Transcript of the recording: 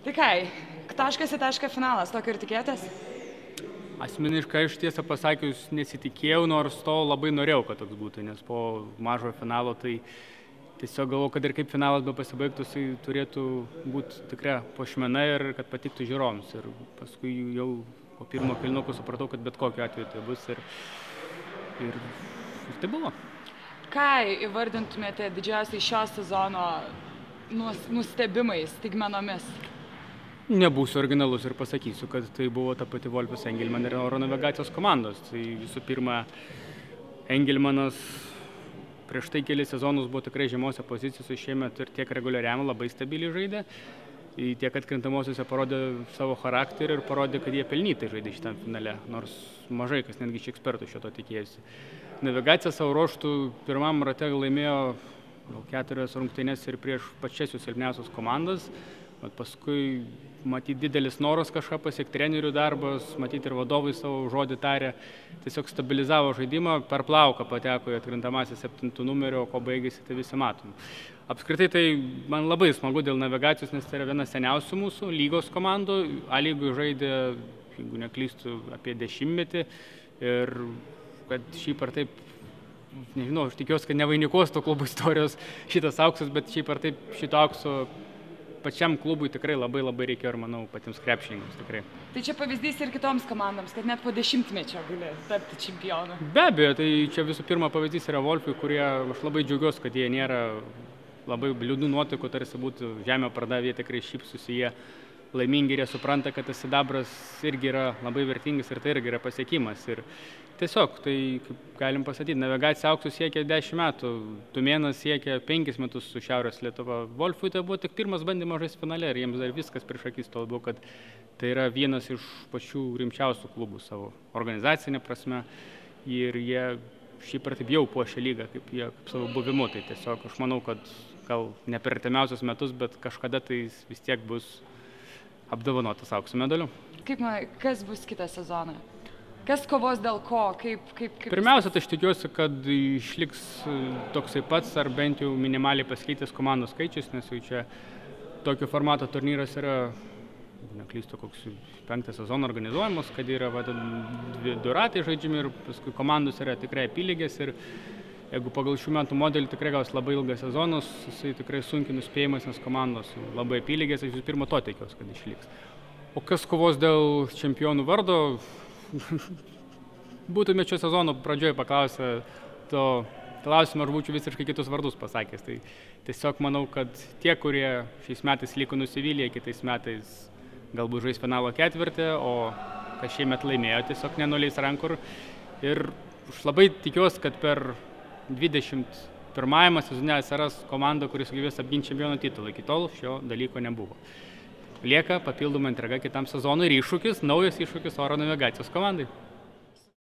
Tai ką, taškas į tašką finalas, tokio ir tikėtės? Asmeniškai aš tiesą pasakius nesitikėjau, nors to labai norėjau, kad toks būtų, nes po mažojo finalo tai tiesiog galvoju, kad ir kaip finalas be pasibaigtų, tai turėtų būti tikra puošmena ir kad patiktų žiūrovams. Ir paskui jau po pirmo kėlinuko supratau, kad bet kokiu atveju tai bus ir tai buvo. Ką įvardintumėte didžiausiai šio sezono nustebimais, staigmenomis? Nebūsiu originalus ir pasakysiu, kad tai buvo ta pati Wolfas Engelman ir oro navigacijos komandos. Tai visų pirma, Engelmanas prieš tai keli sezonus buvo tikrai žemose pozicijose, šiemet ir tiek reguliariam labai stabiliai žaidė, tiek atkrintamosiuose parodė savo charakterį ir parodė, kad jie pelnytai žaidė šitam finale, nors mažai kas netgi iš ekspertų šito tikėjosi. Navigacija savo ruožtų pirmam rate laimėjo 4 rungtynes ir prieš pačias jų silpniausias komandas. Paskui matyti didelis noras kažką pasiekti, trenerių darbas, matyti ir vadovai savo žodį tarė, tiesiog stabilizavo žaidimą, per plauką pateko į atkrintamasis 7 numerio, ko baigėsi, tai visi matom. Apskritai tai man labai smagu dėl navigacijos, nes tai yra viena seniausių mūsų lygos komandų. A lygui žaidė, jeigu neklystu, apie 10-metį ir kad šiaip ar taip, nežinau, aš tikiuosi, kad nevainikuos to klubo istorijos šitas auksas, bet šiaip ar taip šito aukso pačiam klubui tikrai labai reikėjo ir, manau, patiems krepšininkams tikrai. Tai čia pavyzdys ir kitoms komandams, kad net po 10-mečio gali tapti čempionu. Be abejo, tai čia visų pirma pavyzdys yra Wolfui, kurie aš labai džiaugiuosi, kad jie nėra labai liūdnų nuotaikų, tarsi būtų žemę pardavę, jie tikrai šypsosi, jie laimingi ir jie supranta, kad tas sidabras irgi yra labai vertingas ir tai irgi yra pasiekimas. Ir tiesiog, tai kaip galim pasakyti, navigacija auksų siekia 10 metų, Tumėnas siekia 5 metus su Šiaurės Lietuva. Wolfui tai buvo tik pirmas bandymas žaisti finale ir jiems dar viskas prieš akis, tuo labiau, kad tai yra vienas iš pačių rimčiausių klubų savo organizacinė prasme ir jie šiaip ar taip jau puošia lygą kaip savo buvimu. Tai tiesiog aš manau, kad gal ne per artimiausius metus, bet kažkada tai vis tiek bus apdovanotas aukso medaliu. Kaip manai, kas bus kitą sezoną? Kas kovos dėl ko? Pirmiausia, tai aš tikiuosi, kad išliks toksai pats ar bent jau minimaliai pasikeitęs komandų skaičius, nes jau čia tokio formato turnyras yra, neklystu, koks 5 sezoną organizuojamas, kad yra 2 ratai žaidžiami ir paskui komandos yra tikrai apylygės ir jeigu pagal šių metų modelį tikrai gaus labai ilgas sezonas, jisai tikrai sunkiai nuspėjimas, nes komandos labai apylygės, aš visų pirma to tikiuosi, kad išliks. O kas kovos dėl čempionų vardo, būtume šio sezono pradžioje paklausę to klausimą, aš būčiau visiškai kitus vardus pasakęs. Tai tiesiog manau, kad tie, kurie šiais metais liko nusivylę, kitais metais galbūt žais finalo ketvirtį, o kas šiemet laimėjo, tiesiog nenuleis rankų. Ir aš labai tikiuosi, kad per 21 sezone atsiras komanda, kuris sugebės apginti čempiono titulą. Iki tol šio dalyko nebuvo. Lieka papildoma intriga kitam sezonui ir iššūkis, naujas iššūkis oro navigacijos komandai.